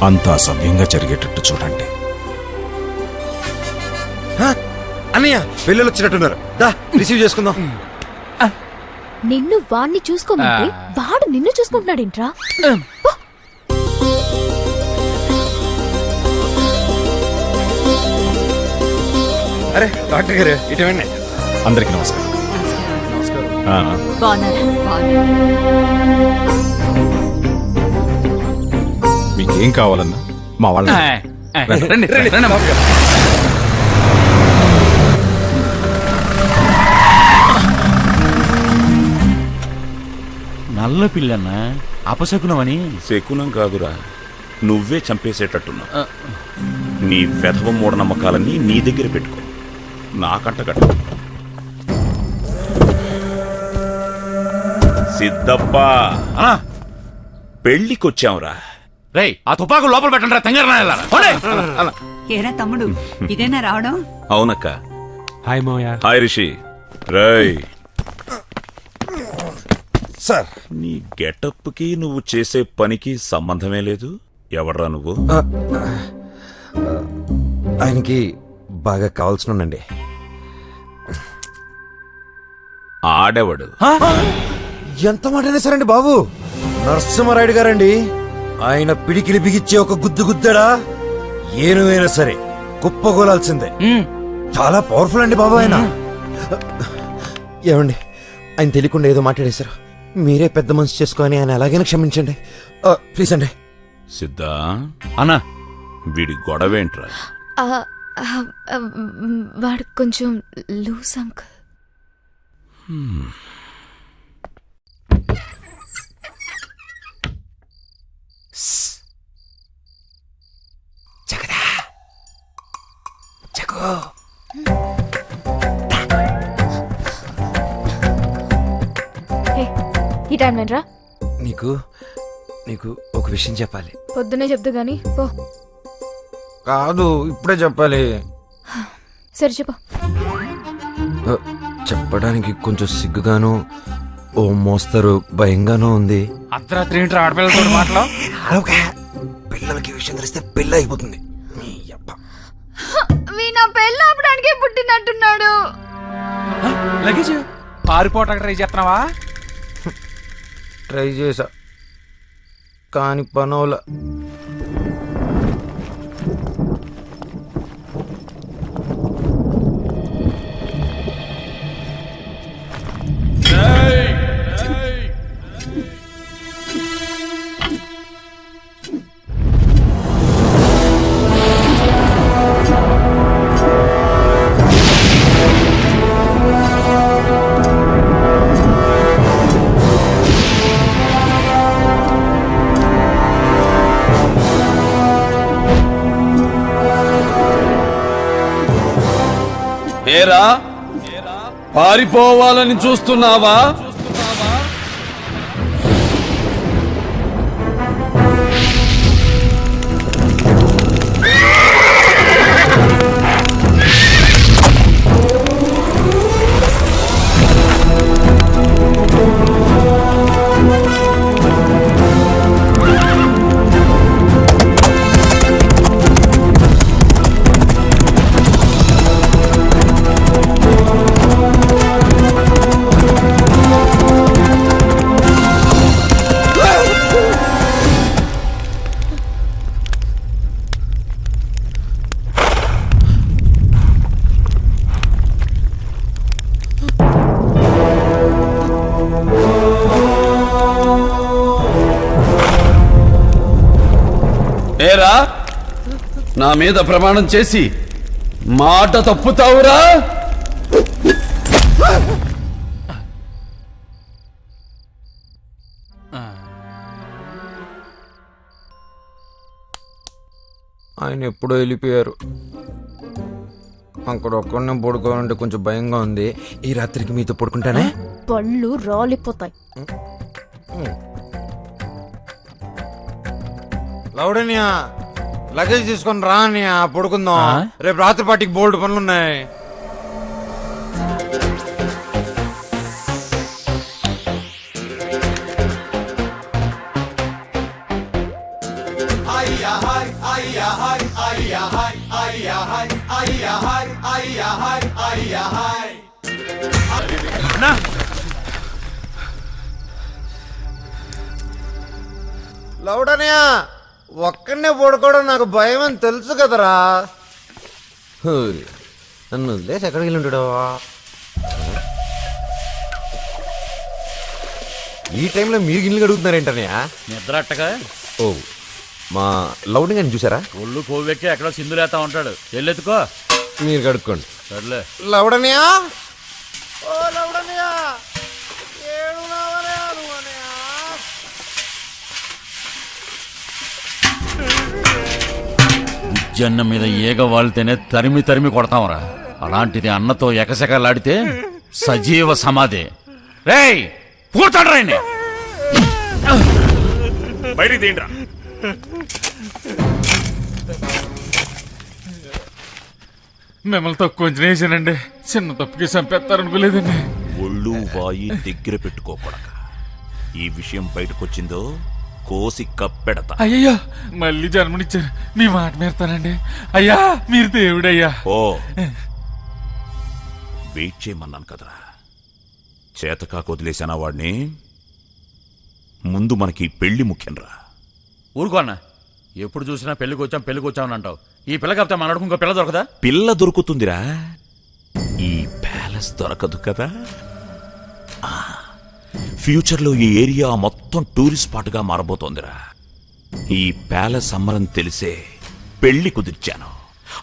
అంతా సవ్యంగా జరిగేటట్టు చూడండి. అన్నయ్య పిల్లలు వచ్చినట్టున్నారు, దా రిసీవ్ చేసుకుందాం. నిన్ను వాణ్ణి చూసుకోమంటే వాడు నిన్ను చూసుకుంటున్నాడేంట్రా? అరే డాక్టర్ గారు ఇటువంటి. అందరికి నమస్కారం. మీకేం కావాలన్నా మా వాళ్ళ నల్ల పిల్లన్నా అపశకునమని. శకునం కాదురా, నువ్వే చంపేసేటట్టున్నావు. నీ వెధవ మూఢనమ్మకాలన్నీ నీ దగ్గర పెట్టుకో, నాకంట కట్ట. సిద్ధప్ప పెళ్ళికొచ్చాంరా. రేయ్ ఆ తుపాకు లోపల పెట్టండి రా తెంగరనా. ఏరా తమ్ముడు, ఇదేనా రావడం? అవునక్క. హాయ్ మోయా. హాయ్ రిషి. రేయ్ సార్, నీ గెటప్ కి నువ్వు చేసే పనికి సంబంధమే లేదు. ఎవడ్రా నువ్వు? ఆయనకి బాగా కావాల్సినండి. ఆడెవడు? ఎంత మాట అనేసారండి బాబు? నరసింహారాయుడు గారండి. ఆయన పిడికిలి బిగిచ్చే ఒక గుద్దు గుద్దడా ఏనువైనా సరే కుప్పగోలాల్సిందే. చాలా పవర్ఫుల్ అండి బాబు ఆయన. ఏమండి, ఆయన తెలియకుండా ఏదో మాట్లాడేశారు. మీరే పెద్ద మనసు చేసుకొని ఆయన ఎలాగైనా క్షమించండి ప్లీజ్ అండి. సిద్ధా అన్నా, వీడి గొడవేంట్రా? వాడు కొంచెం లూస్ అంకుల్. ఈ టైం ఏంట్రా? నీకు నీకు ఒక విషయం చెప్పాలి. పొద్దునే చెప్దు గాని పో. కాదు, ఇప్పుడే చెప్పాలి. సరే చెప్పు. చెప్పడానికి కొంచెం సిగ్గుగాను, ఓ మోస్తరు భయంగానూ ఉంది. అర్ధరాత్రి ఏంట్రా ఆడపిల్లతో మాటలు? పిల్లలకి విషయం తెలిస్తే పెళ్ళి అయిపోతుంది. నా పెళ్ళి ఆపడానికి పుట్టినట్టున్నాడు. లగేజ్ పారిపోవటానికి ట్రై చేస్తున్నావా? ట్రై చేసా కాని పనోల. ఏరా, పారిపోవాలని చూస్తున్నావా? ఏరా, నా మీద ప్రమాణం చేసి మాట తప్పుతావురా? ఆయన ఎప్పుడో వెళ్ళిపోయారు. అక్కడ ఒక్కడనే పడుకోవాలంటే కొంచెం భయంగా ఉంది. ఈ రాత్రికి మీతో పడుకుంటానే. పళ్ళు రాలిపోతాయి. లౌడనియా, లగేజ్ తీసుకొని రా అన్నయ్య, పడుకుందాం. రేపు రాత్రి పాటికి బోల్డ్ పనులున్నాయి. లౌడనయా ఒక్కడనే పడుకోవడం నాకు భయం అని తెలుసు కదరా. హూరి, నన్ను వదిలేసి ఎక్కడికి వెళ్ళి ఉంటాడు? ఈ టైంలో మీరు గిన్నెలు అడుగుతున్నారేంటనయా? నిద్ర అట్టగా ఓ, మా లౌడింగ్ అని చూసారా? ఒళ్ళు కోవెక్కి ఎక్కడో సింధులేస్తా ఉంటాడు. ఎల్లెత్తుకో. మీరు కడుక్కోండి. సర్లే. లౌడనయా, ఓ లౌడనయా, ఏడున్నావనయా నువ్వనయా? జన్న మీద ఈగ వాళ్తేనే తరిమి తరిమి కొడతాంరా. అలాంటిది అన్నతో ఎకసెకలాడితే సజీవ సమాధి. రేయ్ పూర్తాడ్రాయన్ని బయటికి తీయండిరా. మిమ్మల్ని తక్కువ వేసానండి. చిన్న తప్పుకి చంపేస్తారనుకోలేదండి. ఒళ్ళు వాయి దగ్గర పెట్టుకోకూడక. ఈ విషయం బయటకొచ్చిందో కోసి కప్పెడతా. అయ్యయ్యో మళ్ళీ జన్మనిచ్చారు. మీ మాట మీరుతానండి. అయ్యా మీరు దేవుడయ్యా. ఓ వెయిట్ చేయమన్నాను కదరా. చేతకాకు వదిలేశానా వాడిని? ముందు మనకి పెళ్లి ముఖ్యంరా. ఊరుకో అన్న. ఎప్పుడు చూసినా పెళ్లికి వచ్చామని అంటావు. ఈ పిల్ల కాపుతే మన ఇంకో పిల్ల దొరకదా? పిల్ల దొరుకుతుందిరా, ఈ ప్యాలెస్ దొరకదు కదా. ఫ్యూచర్లో ఈ ఏరియా మొత్తం టూరిస్ట్ స్పాట్గా మారబోతోందిరా. ఈ ప్యాలెస్ అమ్మరని తెలిసే పెళ్లి కుదిర్చాను.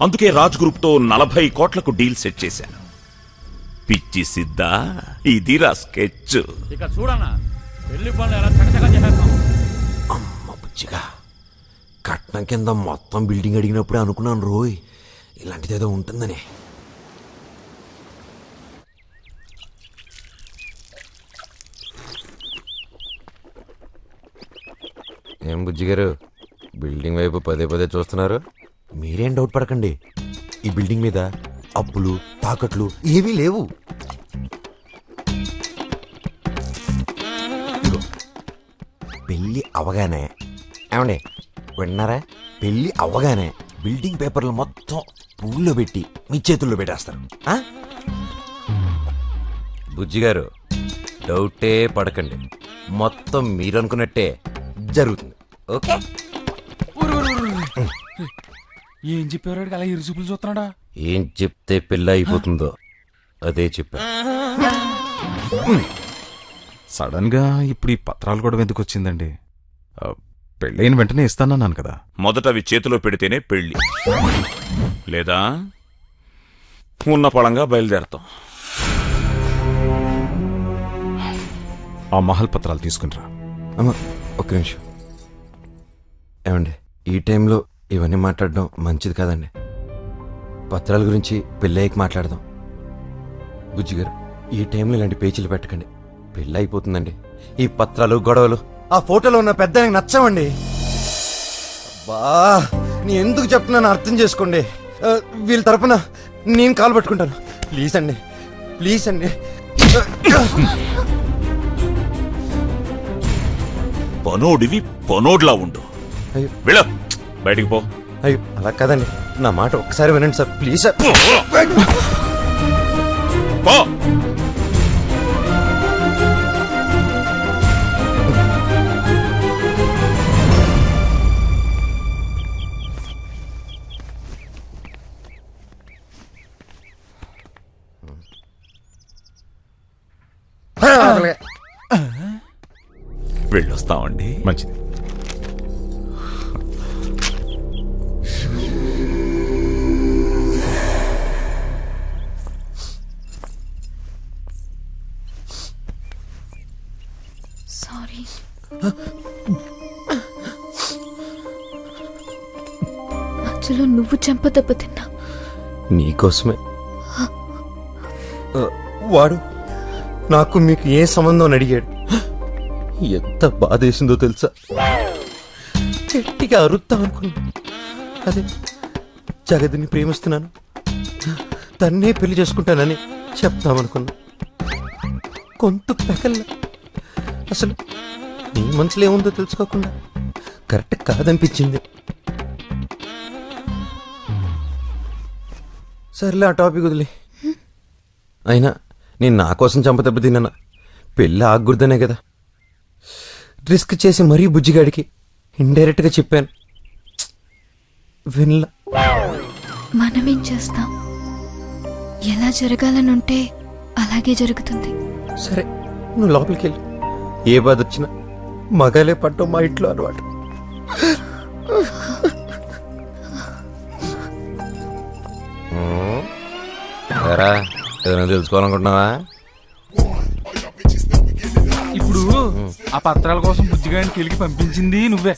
అందుకే రాజ్ గ్రూప్తో 40 కోట్లకు డీల్ సెట్ చేశాను. పిచ్చి సిద్ధా, ఇదిరా స్కెచ్. ఇక చూడన్నా పెళ్లి పనులు ఎలా చకచకా చేసేస్తాం. అమ్మ బుజ్జిగా, కట్నం కింద మొత్తం బిల్డింగ్ అడిగినప్పుడే అనుకున్నాను రోయ్ ఇలాంటిదేదో ఉంటుందని. ఏం బుజ్జి గారు, బిల్డింగ్ వైపు పదే పదే చూస్తున్నారు? మీరేం డౌట్ పడకండి, ఈ బిల్డింగ్ మీద అప్పులు తాకట్లు ఏవీ లేవు. ఇదిగో, పెళ్ళి అవగానే, ఏమండి విన్నారా? పెళ్ళి అవ్వగానే బిల్డింగ్ పేపర్లు మొత్తం పువ్వుల్లో పెట్టి మీ చేతుల్లో పెట్టేస్తారు. ఆ? బుజ్జి గారు డౌటే పడకండి, మొత్తం మీరు అనుకున్నట్టే జరుగుతుంది. ఓకే? ఏం చెప్పారు అలా ఇరుసుపులు చూస్తున్నాడా? ఏం చెప్తే పెళ్ళి అయిపోతుందో అదే చెప్పా. సడన్ గా ఇప్పుడు ఈ పత్రాలు కూడా ఎందుకు వచ్చిందండి? పెళ్ళైన వెంటనే ఇస్తానన్నాను కదా. మొదట అవి చేతిలో పెడితేనే పెళ్లి, లేదా ఉన్న పళంగా బయలుదేరతాం. ఆ మహల్ పత్రాలు తీసుకునిరా. అమ్మా ఒక్క నిమిషం. ఏమండి, ఈ టైంలో ఇవన్నీ మాట్లాడడం మంచిది కాదండి. పత్రాల గురించి పెళ్ళయ్యకి మాట్లాడదాం. బుజ్జి గారు, ఈ టైంలో ఇలాంటి పేచీలు పెట్టకండి, పెళ్ళి అయిపోతుందండి. ఈ పత్రాలు గొడవలు ఆ ఫోటోలో ఉన్న పెద్ద ఆయనకు నచ్చవండి. బా, నీ ఎందుకు చెప్తున్నాను అర్థం చేసుకోండి. వీళ్ళ తరపున నేను కాలు పట్టుకుంటాను. ప్లీజ్ అండి, ప్లీజ్ అండి. పనోడివి పనోడ్లా ఉండు. అయ్యో వెళ్ళ బయటికి పో. అయ్యో అలా కాదండి, నా మాట ఒక్కసారి వినండి సార్, ప్లీజ్ సార్. పో. వెళ్ళొస్తామండి. మంచిది. సారీ. మధ్యలో నువ్వు చెంప దెబ్బతిన్నా. నీకోసమే. వాడు నాకు మీకు ఏ సంబంధం అని అడిగాడు. ఎంత బాధేసిందో తెలుసా? గట్టిగా అరుద్దాం అనుకున్నా. అదే జగదిని ప్రేమిస్తున్నాను, తన్నే పెళ్లి చేసుకుంటానని చెప్తామనుకున్నా. కొంత పెకల్లా అసలు నీ మనసులో ఏముందో తెలుసుకోకుండా కరెక్ట్ కాదనిపించింది. సర్లే ఆ టాపిక్ వదిలే. అయినా నేను నా కోసం చంపదెబ్బ తిన్నా. పెళ్ళి ఆగకూడదనే కదా రిస్క్ చేసి మరీ బుజ్జిగాడికి ఇండైరెక్ట్గా చెప్పాను. వినలా. మనమేం చేస్తాం? ఎలా జరగాలనుంటే అలాగే జరుగుతుంది. సరే నువ్వు లోపలికి వెళ్ళి ఏ బాధ వచ్చినా మగాలే పట్టం మా ఇంట్లో అలవాటు. ఏదైనా తెలుసుకోవాలనుకుంటున్నావా? ఇప్పుడు ఆ పత్రాల కోసం బుజ్జిగాడిని కెలికి పంపించింది నువ్వే,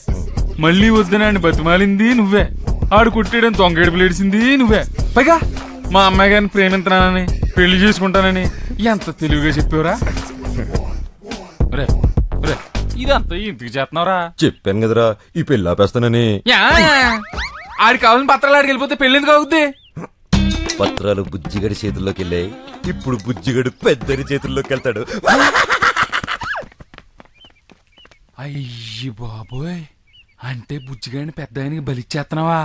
మళ్ళీ వద్దునాన్ని బతిమాలింది నువ్వే, ఆడు కుట్టేయడం దొంగేడు పిలేడిసింది నువ్వే, పైగా మా అమ్మాయి గారిని ప్రేమించనానని పెళ్లి చేసుకుంటానని ఎంత తెలివిగా చెప్పావురా. రే రే ఇదంతా ఇంటికి చేస్తున్నావురా? చెప్పాను కదరా ఈ పెళ్ళి ఆపేస్తానని. ఆడికి కావాలని పత్రాలు ఆడికి వెళ్ళిపోతే పెళ్లి ఎందుకు అవుద్ది? పత్రాలు బుజ్జిగడి చేతుల్లోకి వెళ్ళాయి, ఇప్పుడు బుజ్జిగడు పెద్దరి చేతుల్లోకి వెళ్తాడు. అయ్యి బాబోయ్, అంటే బుజ్జిగాడిని పెద్ద ఆయనకి బలిచ్చేస్తున్నావా?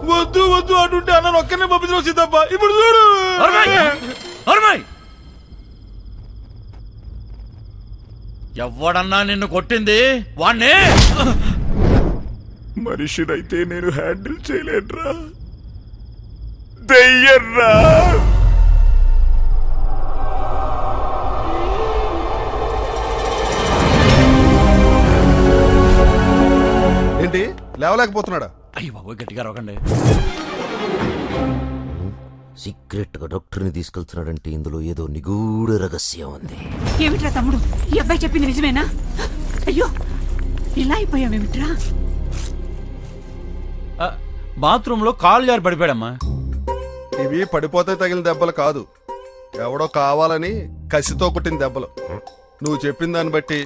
వద్దు వద్దు అంటుంటే అన్న ఒక్కనే పంపించిన సీతప్ప. ఇప్పుడు చూడు ఎవడన్నా నిన్ను కొట్టింది వాణ్ణి. మనిషినైతే నేను హ్యాండిల్ చేయలేనురా, దెయ్యర్రా. ఏంటి లేవలేకపోతున్నాడా? అయ్యి బాబోయ్, గట్టిగా రొకండి. సీక్రెట్ గా డాక్టర్ని తీసుకెళ్తున్నాడంటే ఇందులో ఏదో నిగూఢ రహస్యం ఉంది. ఏమిట్రా తమ్ముడు, ఈ అబ్బాయి చెప్పింది నిజమేనా? అయ్యో, ఇలా అయిపోయావేమిట్రా? బాత్రూమ్ లో కాలు జారి పడిపోయాడమ్మా. ఇవి పడిపోతే తగిలిన దెబ్బలు కాదు, ఎవడో కావాలని కసితో కుట్టిన దెబ్బలు. నువ్వు చెప్పిన దాన్ని బట్టి,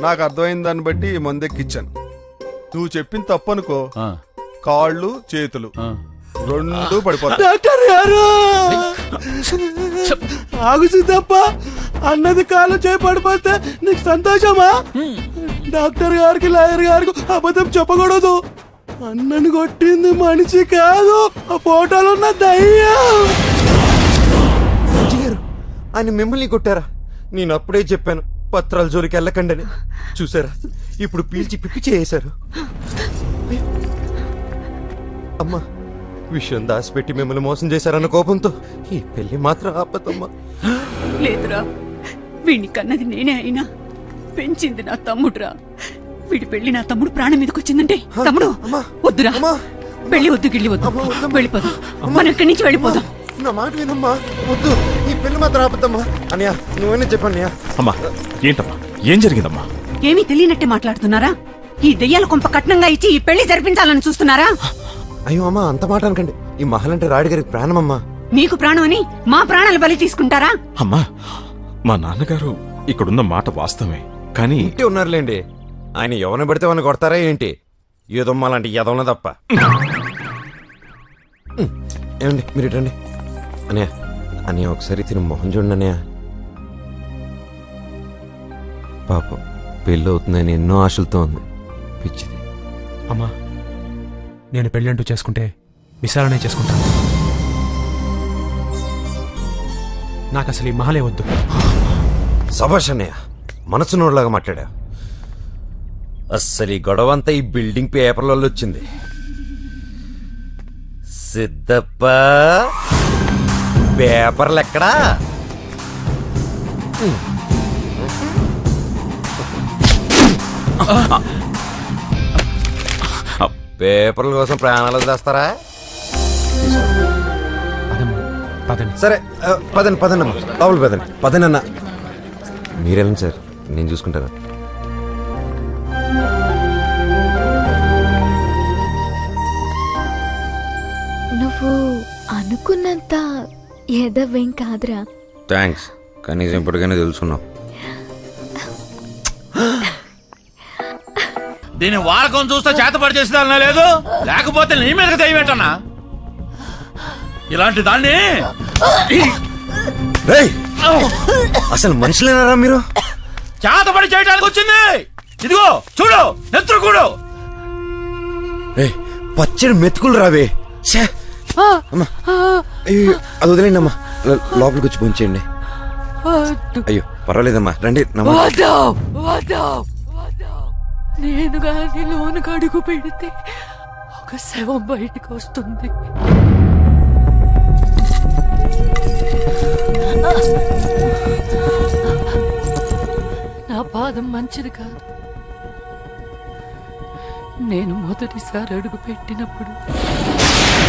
నాకు అర్థమైన దాన్ని బట్టి ఈ మందెక్కిచ్చాను. నువ్వు చెప్పింది తప్పు అనుకో, కాళ్ళు చేతులు రెండు పడిపోతాయి. డాక్టర్ గారు ఆగు తప్ప, అన్నది కాళ్ళు చేయి పడిపోతే నీకు సంతోషమా? డాక్టర్ గారికి లాయర్ గారికి అబద్ధం చెప్పకూడదు. అన్నను కొట్టింది మనిషి కాదు, ఆ ఫోటోలో ఉన్న దయ్యం. ఆయన మిమ్మల్ని కొట్టారా? నేను అప్పుడే చెప్పాను పత్రాల జోలికి వెళ్ళకండి. చూసారా, ఇప్పుడు పీల్చి పిప్పి చేశారు. అమ్మా, విషయం దాచిపెట్టి మిమ్మల్ని మోసం చేశారన్న కోపంతో ఈ పెళ్లి మాత్రం ఆపదమ్మా. లేదురా, వీడిని కన్నది నేనే అయినా పెంచింది నా తమ్ముడురా. వీడి పెళ్లి నా తమ్ముడు ప్రాణం మీదకి వచ్చిందంటే, తమ్ముడు వద్దురా, పెళ్లి వద్దు, గిళ్ళి వద్దు, వెళ్ళిపోదాం. మనం ఇక్కడి నుంచి వెళ్ళిపోదాం. నా మాట వినమ్మా, వద్దు, ఈ పెళ్లి మాత్రం ఆపద్దమ్మా. అన్నయ్య, నువ్వేనా చెప్పన్నయ్యా. అమ్మా, ఏంటమ్మా, ఏం జరిగిందమ్మా? ఏమీ తెలియనట్టే మాట్లాడుతున్నారా? ఈ దెయ్యాల కొంప కట్నంగా ఇచ్చి ఈ పెళ్లి జరిపించాలని చూస్తున్నారా? అయ్యో అమ్మా, అంత మాట అనకండి. ఈ మహలంటే రాయుడు గారికి ప్రాణమమ్మా. మీకు ప్రాణం అని మా ప్రాణాలు బలి తీసుకుంటారా? అమ్మా, మా నాన్నగారు ఇక్కడున్న మాట వాస్తవమే, కానీ ఇంటి ఉన్నారులేండి. ఆయన ఎవరిని పడితే వాళ్ళని కొడతారా ఏంటి? ఏదో అలాంటి ఎదవన తప్ప. ఏమండి మీరు ఇటండి. అన్నయ్య అన్నయ్య ఒకసారి తిని మొహం చూడండి అన్నయ్య. పాపం పెళ్ళి అవుతుందని ఎన్నో ఆశలతో ఉంది. పిచ్చిది. అమ్మా, నేను పెళ్ళంటూ చేసుకుంటే విశాలనే చేసుకుంటాను. నాకు అసలు ఈ మహలే వద్దు. సభాష్ అన్నయ్య, మనసు నోడ్లాగా మాట్లాడా. అస్సలు ఈ గొడవ అంతా ఈ బిల్డింగ్ పేపర్లలో వచ్చింది. సిద్ధప్ప పేపర్లు ఎక్కడా? పేపర్ల కోసం ప్రాణాలు వదిలేస్తారా? సరే పదండి పదన్నమ్మ, లోపల పదండి. పదనన్నా మీరెళ్ళండి సార్, నేను చూసుకుంటాను. నువ్వు అనుకున్నంత ఎదవేం కాదురా. థ్యాంక్స్, కనీసం ఇప్పటికైనా తెలుసుకున్నావు. దీని వాడకం చూస్తే చేతపడి చేసేదాన్నా లేదు, లేకపోతే నీ మీదకి దయ్యమేటన్నా. ఇలాంటి దాన్ని అసలు మనుషులేనారా మీరు? చేతపడి చేయడానికి వచ్చింది. ఇదిగో చూడు, నెత్తురు కూడు. పచ్చడి మెతుకులు రావే. అది వదిలేండి అమ్మా, లోపలికి వచ్చి పొంచేయండి. అయ్యో పర్వాలేదమ్మా, రండి. నేను గాని లోనుకు అడుగు పెడితే ఒక శవం బయటకు వస్తుంది. నా పాదం మంచిది కాదు. నేను మొదటిసారి అడుగు పెట్టినప్పుడు